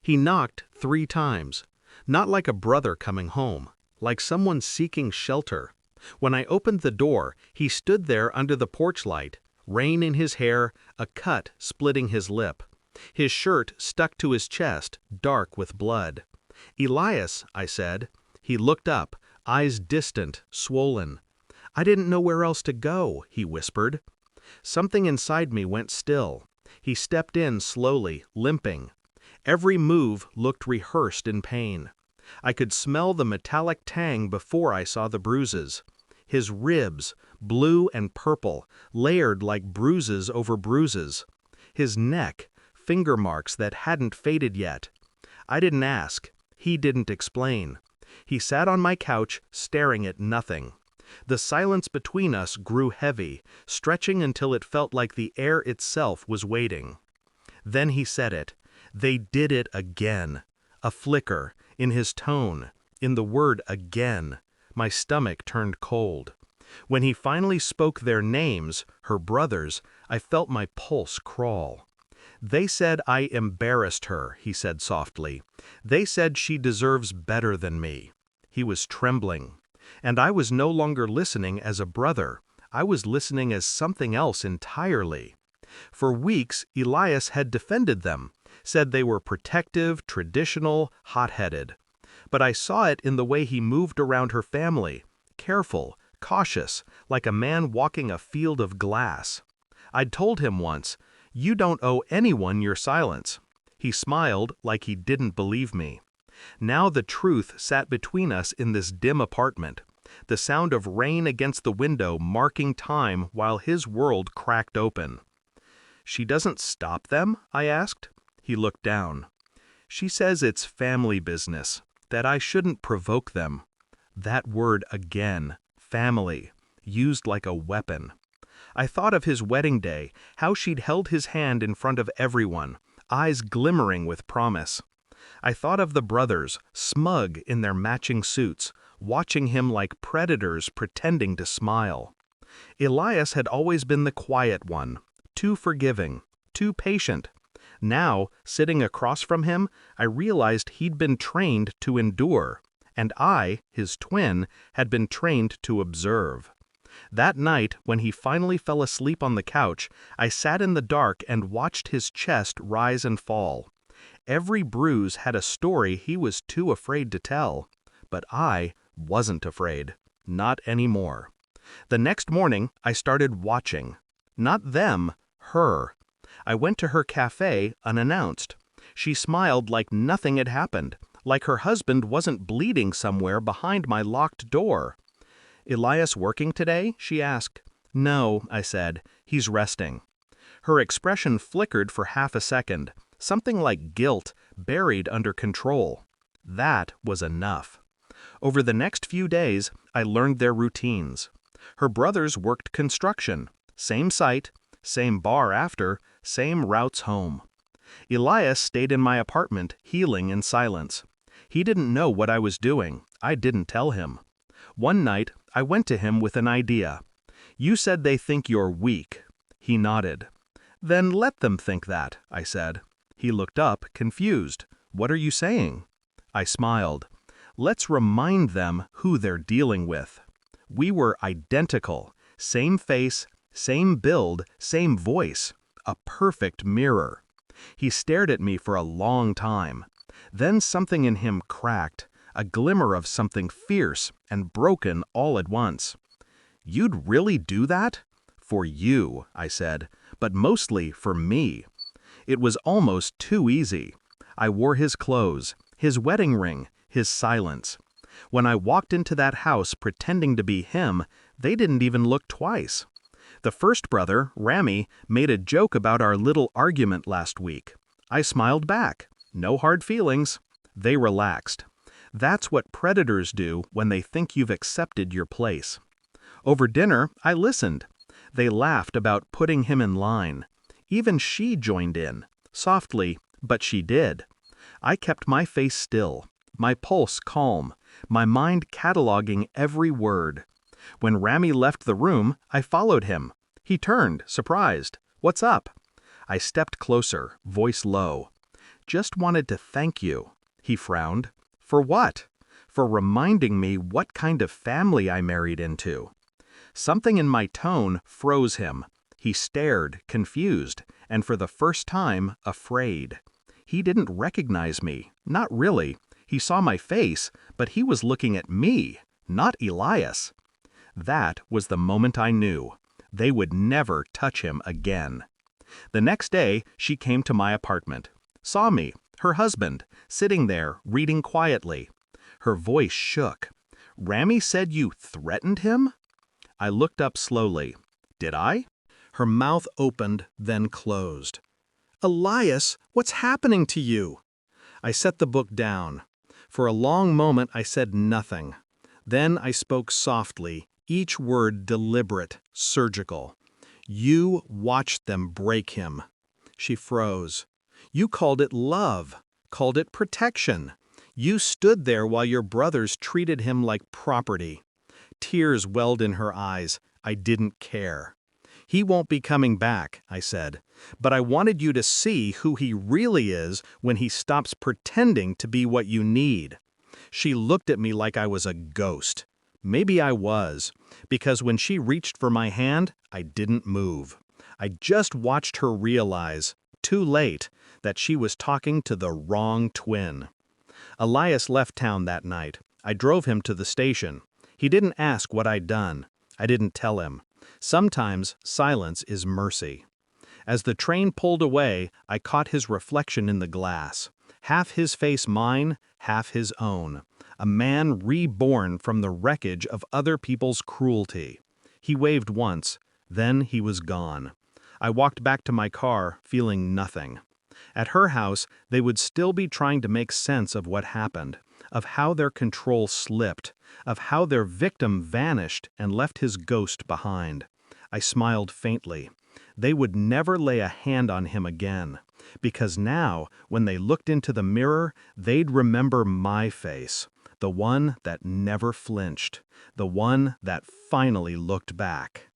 He knocked 3 times, not like a brother coming home, like someone seeking shelter. When I opened the door, he stood there under the porch light, rain in his hair, a cut splitting his lip. His shirt stuck to his chest, dark with blood. "Elias," I said. He looked up, eyes distant, swollen. "I didn't know where else to go," he whispered. Something inside me went still. He stepped in slowly, limping. Every move looked rehearsed in pain. I could smell the metallic tang before I saw the bruises. His ribs, blue and purple, layered like bruises over bruises. His neck, finger marks that hadn't faded yet. I didn't ask. He didn't explain. He sat on my couch, staring at nothing. The silence between us grew heavy, stretching until it felt like the air itself was waiting. Then he said it. They did it again. A flicker, in his tone, in the word again. My stomach turned cold. When he finally spoke their names, her brothers, I felt my pulse crawl. "They said I embarrassed her," he said softly. "They said she deserves better than me." He was trembling. And I was no longer listening as a brother. I was listening as something else entirely. For weeks, Elias had defended them, said they were protective, traditional, hot-headed. But I saw it in the way he moved around her family, careful, cautious, like a man walking a field of glass. I'd told him once, "You don't owe anyone your silence." He smiled like he didn't believe me. Now the truth sat between us in this dim apartment, the sound of rain against the window marking time while his world cracked open. "She doesn't stop them?" I asked. He looked down. "She says it's family business, that I shouldn't provoke them." That word again, family, used like a weapon. I thought of his wedding day, how she'd held his hand in front of everyone, eyes glimmering with promise. I thought of the brothers, smug in their matching suits, watching him like predators pretending to smile. Elias had always been the quiet one, too forgiving, too patient. Now, sitting across from him, I realized he'd been trained to endure, and I, his twin, had been trained to observe. That night, when he finally fell asleep on the couch, I sat in the dark and watched his chest rise and fall. Every bruise had a story he was too afraid to tell. But I wasn't afraid. Not anymore. The next morning, I started watching. Not them, her. I went to her cafe unannounced. She smiled like nothing had happened, like her husband wasn't bleeding somewhere behind my locked door. "Elias working today?" she asked. "No," I said. "He's resting." Her expression flickered for half a second, something like guilt buried under control. That was enough. Over the next few days, I learned their routines. Her brothers worked construction, same site, same bar after, same routes home. Elias stayed in my apartment, healing in silence. He didn't know what I was doing. I didn't tell him. One night, I went to him with an idea. "You said they think you're weak." He nodded. "Then let them think that," I said. He looked up, confused. "What are you saying?" I smiled. "Let's remind them who they're dealing with." We were identical. Same face, same build, same voice. A perfect mirror. He stared at me for a long time. Then something in him cracked, a glimmer of something fierce and broken all at once. "You'd really do that?" "For you," I said, "but mostly for me." It was almost too easy. I wore his clothes, his wedding ring, his silence. When I walked into that house pretending to be him, they didn't even look twice. The first brother, Rami, made a joke about our little argument last week. I smiled back. No hard feelings. They relaxed. That's what predators do when they think you've accepted your place. Over dinner, I listened. They laughed about putting him in line. Even she joined in. Softly, but she did. I kept my face still, my pulse calm, my mind cataloging every word. When Rami left the room, I followed him. He turned, surprised. "What's up?" I stepped closer, voice low. Just wanted to thank you." He frowned. "For what?" "For reminding me what kind of family I married into." Something in my tone froze him. He stared, confused, and for the first time, afraid. He didn't recognize me, not really. He saw my face, but he was looking at me, not Elias. That was the moment I knew. They would never touch him again. The next day, she came to my apartment. Saw me, her husband, sitting there, reading quietly. Her voice shook. "Rami said you threatened him?" I looked up slowly. "Did I?" Her mouth opened, then closed. "Elias, what's happening to you?" I set the book down. For a long moment I said nothing. Then I spoke softly, each word deliberate, surgical. "You watched them break him." She froze. "You called it love, called it protection. You stood there while your brothers treated him like property." Tears welled in her eyes. I didn't care. "He won't be coming back," I said. "But I wanted you to see who he really is when he stops pretending to be what you need." She looked at me like I was a ghost. Maybe I was, because when she reached for my hand, I didn't move. I just watched her realize, too late, that she was talking to the wrong twin. Elias left town that night. I drove him to the station. He didn't ask what I'd done. I didn't tell him. Sometimes silence is mercy. As the train pulled away, I caught his reflection in the glass. Half his face mine, half his own. A man reborn from the wreckage of other people's cruelty. He waved once, then he was gone. I walked back to my car, feeling nothing. At her house, they would still be trying to make sense of what happened, of how their control slipped, of how their victim vanished and left his ghost behind. I smiled faintly. They would never lay a hand on him again, because now, when they looked into the mirror, they'd remember my face, the one that never flinched, the one that finally looked back.